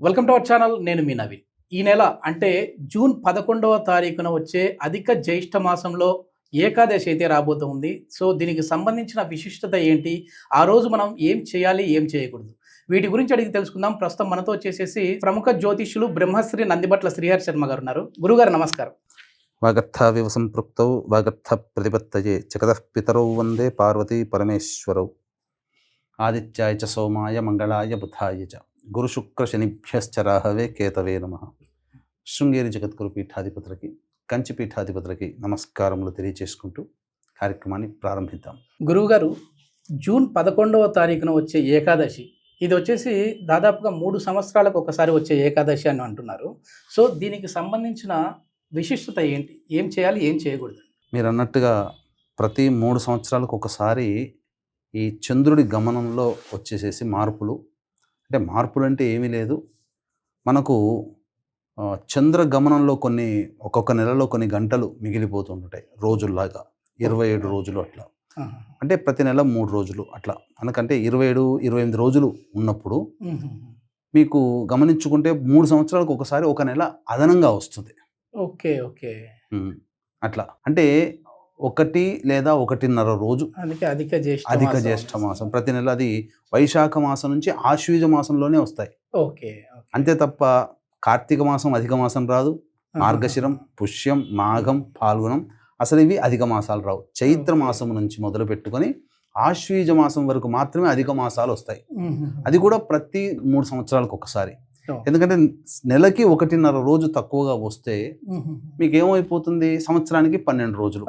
Welcome to our channel. నేను మీ నవీన్. ఈ నెల అంటే జూన్ 11వ తారీఖున వచ్చే అధిక జ్యేష్ఠ మాసంలో ఏకాదశి అయితే రాబోతుంది. సో దీనికి సంబంధించిన విశిష్టత ఏంటి? ఆ రోజు మనం ఏం చేయాలి? ఏం చేయకూడదు? వీటి గురించి అడిగి తెలుసుకుందాం. ప్రస్తుతం మనతో వచ్చేసేసి ప్రముఖ జ్యోతిష్యులు బ్రహ్మశ్రీ నందిబట్ల శ్రీహరి శర్మ గారు ఉన్నారు. గురుగారు నమస్కారం. వాగర్థావివ సంపృక్తౌ వాగర్థ ప్రతిపత్తయే జగతః పితరౌ వందే పార్వతీ పరమేశ్వరౌ ఆదిత్యాయ చ సోమాయ మంగళాయ బుధాయ చ గురు శుక్ర శనిభ్యశ్చ రాహవే కేతవే నమః. శృంగేరి జగద్గురు పీఠాధిపతులకి కంచి పీఠాధిపతులకి నమస్కారములు తెలియచేసుకుంటూ కార్యక్రమాన్ని ప్రారంభిద్దాం. గురువుగారు, జూన్ 11వ తారీఖున వచ్చే ఏకాదశి ఇది వచ్చేసి దాదాపుగా 3 సంవత్సరాలకు ఒకసారి వచ్చే ఏకాదశి అని అంటున్నారు. సో దీనికి సంబంధించిన విశిష్టత ఏంటి? ఏం చేయాలి? ఏం చేయకూడదు? మీరు అన్నట్టుగా ప్రతి 3 సంవత్సరాలకు ఒకసారి ఈ చంద్రుడి గమనంలో వచ్చేసేసి మార్పులు అంటే ఏమీ లేదు. మనకు చంద్ర గమనంలో ఒక్కొక్క నెలలో కొన్ని గంటలు మిగిలిపోతుంటాయి రోజుల్లాగా, 27 రోజులు అట్లా. అంటే ప్రతి నెల 3 రోజులు అట్లా. మనకంటే 27-28 రోజులు ఉన్నప్పుడు మీకు గమనించుకుంటే 3 సంవత్సరాలకు ఒకసారి ఒక నెల అదనంగా వస్తుంది. ఓకే ఓకే అట్లా అంటే 1 లేదా 1.5 రోజు అధిక జ్యేష్ఠ మాసం. ప్రతి నెల అది వైశాఖ మాసం నుంచి ఆశ్వీజ మాసంలోనే వస్తాయి. ఓకే అంతే తప్ప కార్తీక మాసం అధిక మాసం రాదు, మార్గశిరం, పుష్యం, మాఘం, ఫాల్గుణం అసలు ఇవి అధిక మాసాలు రావు. చైత్ర మాసం నుంచి మొదలు పెట్టుకొని ఆశ్వీజ మాసం వరకు మాత్రమే అధిక మాసాలు వస్తాయి. అది కూడా ప్రతి 3 సంవత్సరాలకు ఒకసారి. ఎందుకంటే నెలకి 1.5 రోజు తక్కువగా వస్తే మీకు ఏమైపోతుంది, సంవత్సరానికి 12 రోజులు.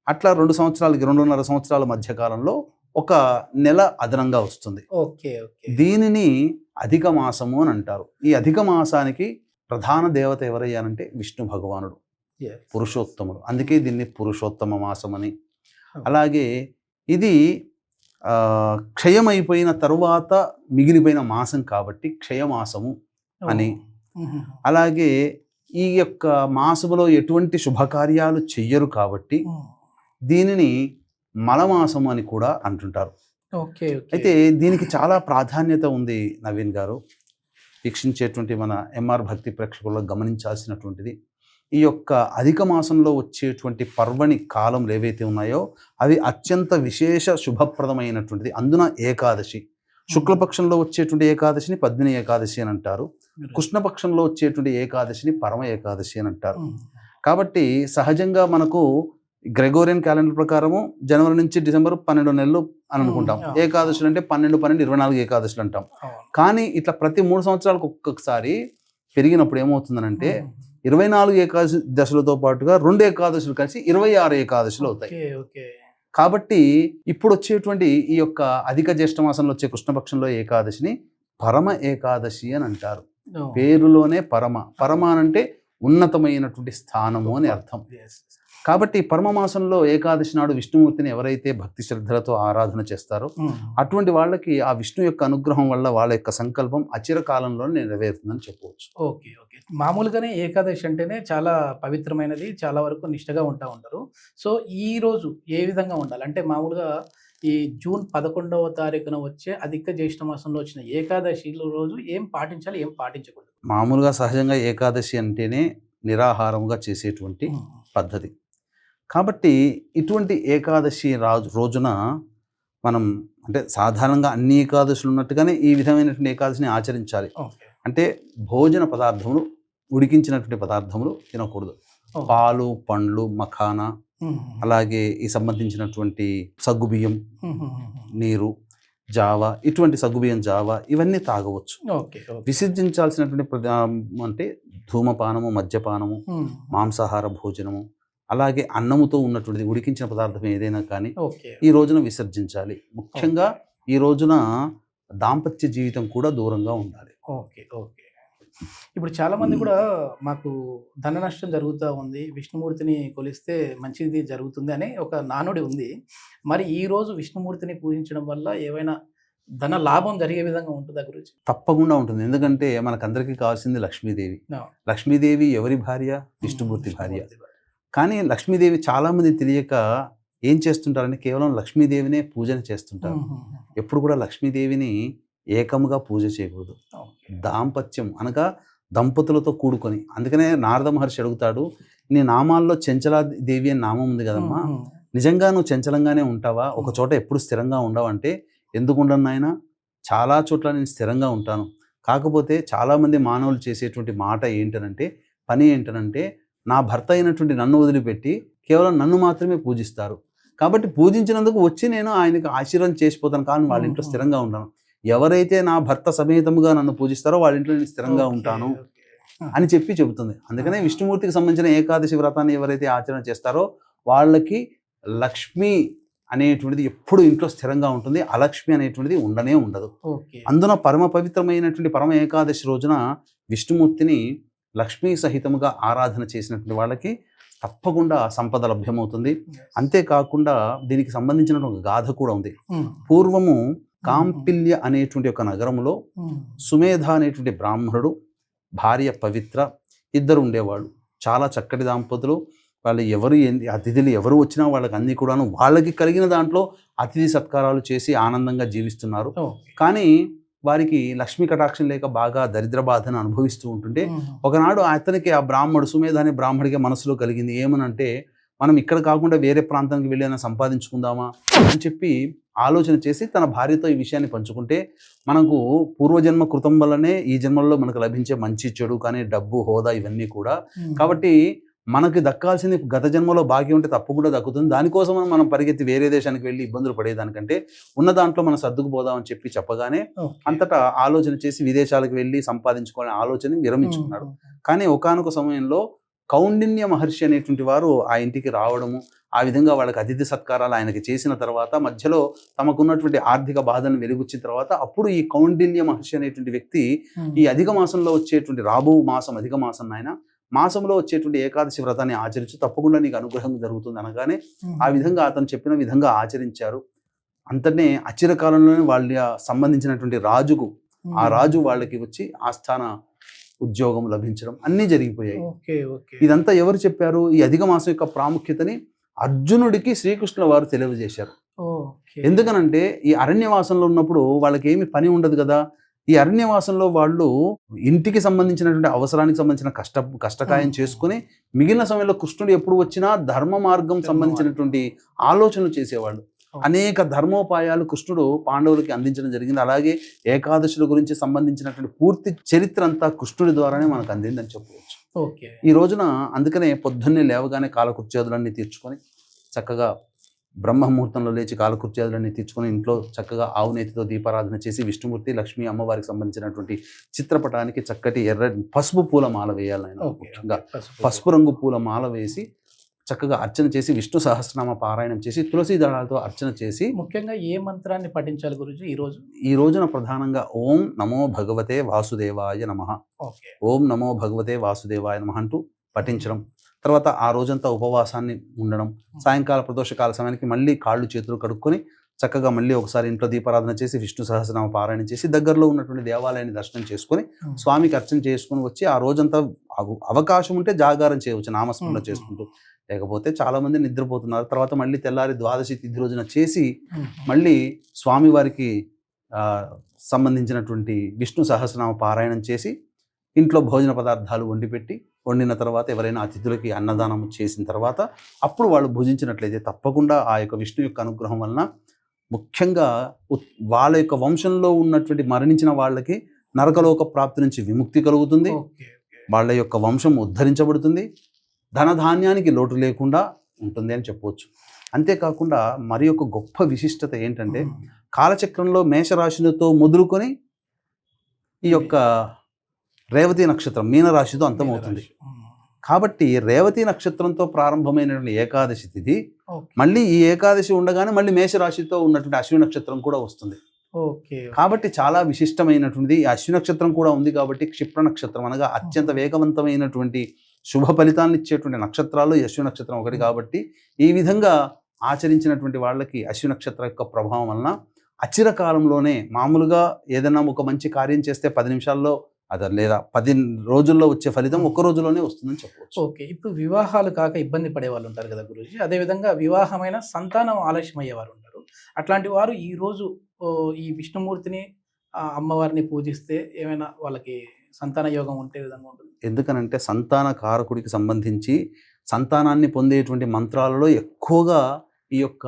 అట్లా 2 సంవత్సరాలకి 2.5 సంవత్సరాల మధ్య కాలంలో ఒక నెల అదనంగా వస్తుంది. దీనిని అధిక మాసము అని అంటారు. ఈ అధిక మాసానికి ప్రధాన దేవత ఎవరయ్యానంటే విష్ణు భగవానుడు, పురుషోత్తముడు. అందుకే దీన్ని పురుషోత్తమ మాసం అని. అలాగే ఇది క్షయమైపోయిన తరువాత మిగిలిపోయిన మాసం కాబట్టి క్షయమాసము అని. అలాగే ఈ యొక్క మాసములో ఎటువంటి శుభకార్యాలు చెయ్యరు కాబట్టి దీనిని మలమాసము అని కూడా అంటుంటారు. అయితే దీనికి చాలా ప్రాధాన్యత ఉంది నవీన్ గారు. వీక్షించేటువంటి మన ఎంఆర్ భక్తి ప్రేక్షకుల్లో గమనించాల్సినటువంటిది, ఈ యొక్క అధిక మాసంలో వచ్చేటువంటి పర్వణి కాలంలో ఏవైతే ఉన్నాయో అవి అత్యంత విశేష శుభప్రదమైనటువంటిది. అందున ఏకాదశి, శుక్లపక్షంలో వచ్చేటువంటి ఏకాదశిని పద్మిని ఏకాదశి అని అంటారు. కృష్ణపక్షంలో వచ్చేటువంటి ఏకాదశిని పరమ ఏకాదశి అని అంటారు. కాబట్టి సహజంగా మనకు గ్రెగోరియన్ క్యాలెండర్ ప్రకారము జనవరి నుంచి డిసెంబర్ 12 నెలలు అని అనుకుంటాం. ఏకాదశులు అంటే 12, 24 ఏకాదశులు అంటాం. కానీ ఇట్లా ప్రతి 3 సంవత్సరాలకు ఒక్కొక్కసారి పెరిగినప్పుడు ఏమవుతుందనంటే 24 ఏకాదశి దశలతో పాటుగా 2 ఏకాదశులు కలిసి 26 ఏకాదశులు అవుతాయి. కాబట్టి ఇప్పుడు వచ్చేటువంటి ఈ యొక్క అధిక జ్యేష్ఠ మాసంలో వచ్చే కృష్ణపక్షంలో ఏకాదశిని పరమ ఏకాదశి అని అంటారు. పేరులోనే పరమ అంటే ఉన్నతమైనటువంటి స్థానము అని అర్థం. కాబట్టి పరమమాసంలో ఏకాదశి నాడు విష్ణుమూర్తిని ఎవరైతే భక్తి శ్రద్ధలతో ఆరాధన చేస్తారో అటువంటి వాళ్ళకి ఆ విష్ణు యొక్క అనుగ్రహం వల్ల వాళ్ళ యొక్క సంకల్పం అచిరకాలంలో నెరవేరుతుందని చెప్పవచ్చు. ఓకే. మామూలుగానే ఏకాదశి అంటేనే చాలా పవిత్రమైనది, చాలా వరకు నిష్టగా ఉంటారు. సో ఈ రోజు ఏ విధంగా ఉండాలి అంటే, మామూలుగా ఈ జూన్ 11వ తారీఖున వచ్చే అధిక జ్యేష్ఠ మాసంలో వచ్చిన ఏకాదశి రోజు ఏం పాటించాలి, ఏం పాటించకూడదు? మామూలుగా సహజంగా ఏకాదశి అంటేనే నిరాహారముగా చేసేటువంటి పద్ధతి. కాబట్టి ఇటువంటి ఏకాదశి రోజున మనం అంటే సాధారణంగా అన్ని ఏకాదశులు ఉన్నట్టుగానే ఈ విధమైనటువంటి ఏకాదశిని ఆచరించాలి. అంటే భోజన పదార్థములు, ఉడికించినటువంటి పదార్థములు తినకూడదు. పాలు, పండ్లు, మఖానా, అలాగే ఈ సంబంధించినటువంటి సగ్గుబియ్యం నీరు, జావా, ఇటువంటి సగ్గుబియ్యం జావా ఇవన్నీ తాగవచ్చు. విసర్జించాల్సినటువంటి అంటే ధూమపానము, మద్యపానము, మాంసాహార భోజనము, అలాగే అన్నముతో ఉన్నటువంటిది ఉడికించిన పదార్థం ఏదైనా కానీ ఈ రోజున విసర్జించాలి. ముఖ్యంగా ఈ రోజున దాంపత్య జీవితం కూడా దూరంగా ఉండాలి. ఇప్పుడు చాలా మంది కూడా మాకు ధన నష్టం జరుగుతూ ఉంది, విష్ణుమూర్తిని కొలిస్తే మంచిది జరుగుతుంది అనే ఒక నానుడి ఉంది. మరి ఈ రోజు విష్ణుమూర్తిని పూజించడం వల్ల ఏమైనా ధన లాభం జరిగే విధంగా ఉంటుందా గురించి? తప్పకుండా ఉంటుంది. ఎందుకంటే మనకందరికీ కావాల్సింది లక్ష్మీదేవి. లక్ష్మీదేవి ఎవరి భార్య? విష్ణుమూర్తి భార్య. కానీ లక్ష్మీదేవి చాలామంది తెలియక ఏం చేస్తుంటారంటే కేవలం లక్ష్మీదేవినే పూజన చేస్తుంటారు. ఎప్పుడు కూడా లక్ష్మీదేవిని ఏకముగా పూజ చేయకూడదు. దాంపత్యం అనగా దంపతులతో కూడుకొని. అందుకనే నారద మహర్షి అడుగుతాడు, నీ నామాల్లో చెంచలా దేవి అని నామం ఉంది కదమ్మా, నిజంగా నువ్వు చంచలంగానే ఉంటావా, ఒక చోట ఎప్పుడు స్థిరంగా ఉండవంటే, ఎందుకు ఉండను నాయన, చాలా చోట్ల నేను స్థిరంగా ఉంటాను. కాకపోతే చాలామంది మానవులు చేసేటువంటి మాట ఏంటనంటే, పని ఏంటనంటే, నా భర్త అయినటువంటి నన్ను వదిలిపెట్టి కేవలం నన్ను మాత్రమే పూజిస్తారు. కాబట్టి పూజించినందుకు వచ్చి నేను ఆయనకు ఆశీర్వాదం చేసిపోతాను, కానీ వాళ్ళ ఇంట్లో స్థిరంగా ఉంటాను. ఎవరైతే నా భర్త సమేతముగా నన్ను పూజిస్తారో వాళ్ళ ఇంట్లో నేను స్థిరంగా ఉంటాను అని చెబుతుంది. అందుకనే విష్ణుమూర్తికి సంబంధించిన ఏకాదశి వ్రతాన్ని ఎవరైతే ఆచరణ చేస్తారో వాళ్ళకి లక్ష్మి అనేటువంటిది ఎప్పుడు ఇంట్లో స్థిరంగా ఉంటుంది, అలక్ష్మి అనేటువంటిది ఉండనే ఉండదు. అందున పరమ పవిత్రమైనటువంటి పరమ ఏకాదశి రోజున విష్ణుమూర్తిని లక్ష్మీ సహితముగా ఆరాధన చేసినటువంటి వాళ్ళకి తప్పకుండా సంపద లభ్యమవుతుంది. అంతేకాకుండా దీనికి సంబంధించిన ఒక గాథ కూడా ఉంది. పూర్వము కాంపిల్య అనేటువంటి ఒక నగరంలో సుమేధ అనేటువంటి బ్రాహ్మణుడు, భార్య పవిత్ర, ఇద్దరు ఉండేవాళ్ళు. చాలా చక్కటి దాంపతులు. వాళ్ళు అతిథులు ఎవరు వచ్చినా వాళ్ళకి అన్ని కూడాను వాళ్ళకి కలిగిన దాంట్లో అతిథి సత్కారాలు చేసి ఆనందంగా జీవిస్తున్నారు. కానీ వారికి లక్ష్మీ కటాక్షం లేక బాగా దరిద్ర బాధను అనుభవిస్తూ ఉంటుంటే ఒకనాడు అతనికి, ఆ బ్రాహ్మడు సుమేధ అనే బ్రాహ్మడికి మనసులో కలిగింది ఏమనంటే, మనం ఇక్కడ కాకుండా వేరే ప్రాంతానికి వెళ్ళి సంపాదించుకుందామా అని చెప్పి ఆలోచన చేసి తన భార్యతో ఈ విషయాన్ని పంచుకుంటే, మనకు పూర్వజన్మ కృతం వల్లనే ఈ జన్మల్లో మనకు లభించే మంచి చెడు కానీ డబ్బు హోదా ఇవన్నీ కూడా, కాబట్టి మనకి దక్కాల్సింది గత జన్మలో బాకీ ఉంటే తప్పకుండా దక్కుతుంది. దానికోసం మనం పరిగెత్తి వేరే దేశానికి వెళ్ళి ఇబ్బందులు పడేదానికంటే ఉన్న దాంట్లో మనం సర్దుకుపోదామని చెప్పగానే అంతటా ఆలోచన చేసి విదేశాలకు వెళ్ళి సంపాదించుకోవాలనే ఆలోచన విరమించుకున్నాడు. కానీ ఒకానొక సమయంలో కౌండిన్య మహర్షి అనేటువంటి వారు ఆ ఇంటికి రావడము, ఆ విధంగా వాళ్ళకి అతిథి సత్కారాలు ఆయనకి చేసిన తర్వాత మధ్యలో తమకున్నటువంటి ఆర్థిక బాధను వెలుగుచ్చిన తర్వాత అప్పుడు ఈ కౌండిన్య మహర్షి అనేటువంటి వ్యక్తి ఈ అధిక మాసంలో వచ్చేటువంటి రాబో మాసం అధిక మాసం నాయన, మాసంలో వచ్చేటువంటి ఏకాదశి వ్రతాన్ని ఆచరించు, తప్పకుండా నీకు అనుగ్రహం జరుగుతుంది అనగానే ఆ విధంగా అతను చెప్పిన విధంగా ఆచరించారు. అంతనే అచిరకాలంలోనే వాళ్ళ సంబంధించినటువంటి రాజుకు, ఆ రాజు వాళ్ళకి వచ్చి ఆస్థాన ఉద్యోగం లభించడం అన్నీ జరిగిపోయాయి. ఇదంతా ఎవరు చెప్పారు? ఈ అధిక మాసం యొక్క ప్రాముఖ్యతని అర్జునుడికి శ్రీకృష్ణుల వారు తెలియజేశారు. ఎందుకనంటే ఈ అరణ్యవాసంలో ఉన్నప్పుడు వాళ్ళకి ఏమి పని ఉండదు కదా. ఈ అరణ్యవాసంలో వాళ్ళు ఇంటికి సంబంధించినటువంటి అవసరానికి సంబంధించిన కష్టకాయం చేసుకుని మిగిలిన సమయంలో కృష్ణుడు ఎప్పుడు వచ్చినా ధర్మ మార్గం సంబంధించినటువంటి ఆలోచనలు చేసేవాళ్ళు. అనేక ధర్మోపాయాలు కృష్ణుడు పాండవులకి అందించడం జరిగింది. అలాగే ఏకాదశుల గురించి సంబంధించినటువంటి పూర్తి చరిత్ర అంతా కృష్ణుడి ద్వారానే మనకు అందిందని చెప్పవచ్చు. ఈ రోజున అందుకనే పొద్దున్నే లేవగానే కాలకృత్యాదులన్నీ తీర్చుకొని చక్కగా బ్రహ్మముహూర్తంలో లేచి కాలకృత్యాదులన్నీ తీర్చుకొని ఇంట్లో చక్కగా ఆవు నేతితో దీపారాధన చేసి విష్ణుమూర్తి లక్ష్మీ అమ్మవారికి సంబంధించినటువంటి చిత్రపటానికి చక్కటి ఎర్ర పసుపు పూల మాల వేయాలి. ముఖ్యంగా పసుపు రంగు పూల మాల వేసి చక్కగా అర్చన చేసి విష్ణు సహస్రనామ పారాయణం చేసి తులసి దళాలతో అర్చన చేసి, ముఖ్యంగా ఏ మంత్రాన్ని పఠించాలి గురుజీ ఈ రోజున ప్రధానంగా ఓం నమో భగవతే వాసుదేవాయ నమః, ఓం నమో భగవతే వాసుదేవాయ నమః అంటూ పఠించడం. తర్వాత ఆ రోజంతా ఉపవాసాన్ని ఉండడం. సాయంకాల ప్రదోషకాల సమయానికి మళ్ళీ కాళ్ళు చేతులు కడుక్కొని చక్కగా మళ్ళీ ఒకసారి ఇంట్లో దీపారాధన చేసి విష్ణు సహస్రనామ పారాయణ చేసి దగ్గరలో ఉన్నటువంటి దేవాలయాన్ని దర్శనం చేసుకొని స్వామికి అర్చన చేసుకుని వచ్చి ఆ రోజంతా అవకాశం ఉంటే జాగారం చేయవచ్చు నామస్మరణ చేసుకుంటూ. లేకపోతే చాలామంది నిద్రపోతున్నారు. తర్వాత మళ్ళీ తెల్లారి ద్వాదశి తిథి రోజున చేసి మళ్ళీ స్వామివారికి సంబంధించినటువంటి విష్ణు సహస్రనామ పారాయణం చేసి ఇంట్లో భోజన పదార్థాలు వండిన తర్వాత ఎవరైనా అతిథులకి అన్నదానం చేసిన తర్వాత అప్పుడు వాళ్ళు భుజించినట్లయితే తప్పకుండా ఆ యొక్క విష్ణు యొక్క అనుగ్రహం వలన ముఖ్యంగా వాళ్ళ యొక్క వంశంలో ఉన్నటువంటి మరణించిన వాళ్ళకి నరకలోక ప్రాప్తి నుంచి విముక్తి కలుగుతుంది. వాళ్ళ యొక్క వంశం ఉద్ధరించబడుతుంది. ధనధాన్యానికి లోటు లేకుండా ఉంటుంది అని చెప్పవచ్చు. అంతేకాకుండా మరి ఒక గొప్ప విశిష్టత ఏంటంటే, కాలచక్రంలో మేషరాశితో మొదలుకొని ఈ యొక్క రేవతి నక్షత్రం మీనరాశితో అంతమవుతుంది. కాబట్టి రేవతి నక్షత్రంతో ప్రారంభమైనటువంటి ఏకాదశి తిథి మళ్ళీ ఈ ఏకాదశి ఉండగానే మళ్ళీ మేషరాశితో ఉన్నటువంటి అశ్విని నక్షత్రం కూడా వస్తుంది. కాబట్టి చాలా విశిష్టమైనటువంటిది. ఈ అశ్విని నక్షత్రం కూడా ఉంది కాబట్టి క్షిప్ర నక్షత్రం అనగా అత్యంత వేగవంతమైనటువంటి శుభ ఫలితాలను ఇచ్చేటువంటి నక్షత్రాలు అశ్విని నక్షత్రం ఒకటి. కాబట్టి ఈ విధంగా ఆచరించినటువంటి వాళ్ళకి అశ్విని నక్షత్రం యొక్క ప్రభావం వలన అచిరకాలంలోనే మామూలుగా ఏదైనా ఒక మంచి కార్యం చేస్తే 10 నిమిషాల్లో లేదా 10 రోజుల్లో వచ్చే ఫలితం ఒక్క రోజులోనే వస్తుందని చెప్పవచ్చు. ఇప్పుడు వివాహాలు కాక ఇబ్బంది పడే వాళ్ళు ఉంటారు కదా గురూజీ, అదేవిధంగా వివాహమైన సంతానం ఆలస్యం అయ్యేవారు ఉంటారు. అట్లాంటి వారు ఈ రోజు ఈ విష్ణుమూర్తిని ఆ అమ్మవారిని పూజిస్తే ఏమైనా వాళ్ళకి సంతాన యోగం ఉంటే విధంగా ఉంటుంది? ఎందుకనంటే సంతాన కారకుడికి సంబంధించి సంతానాన్ని పొందేటువంటి మంత్రాలలో ఎక్కువగా ఈ యొక్క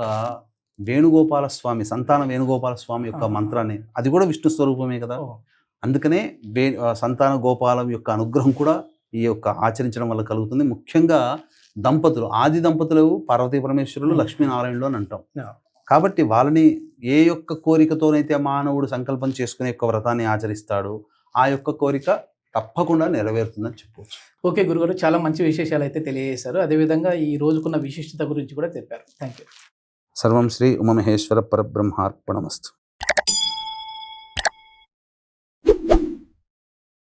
వేణుగోపాల స్వామి, సంతాన వేణుగోపాల స్వామి యొక్క మంత్రాన్ని, అది కూడా విష్ణు స్వరూపమే కదా. ఓహ్! అందుకనే సంతాన గోపాలం యొక్క అనుగ్రహం కూడా ఈ యొక్క ఆచరించడం వల్ల కలుగుతుంది. ముఖ్యంగా దంపతులు, ఆది దంపతులు పార్వతీ పరమేశ్వరులు, లక్ష్మీనారాయణులు అని అంటాం. Yeah. కాబట్టి వాళ్ళని ఏ యొక్క కోరికతోనైతే మానవుడు సంకల్పం చేసుకునే యొక్క వ్రతాన్ని ఆచరిస్తాడో ఆ యొక్క కోరిక తప్పకుండా నెరవేరుతుందని చెప్పవచ్చు. ఓకే గురుగారు, చాలా మంచి విశేషాలు అయితే తెలియజేశారు. అదేవిధంగా ఈ రోజుకున్న విశిష్టత గురించి కూడా చెప్పారు. Thank you. సర్వం శ్రీ ఉమామహేశ్వర పరబ్రహ్మార్పణమస్తు.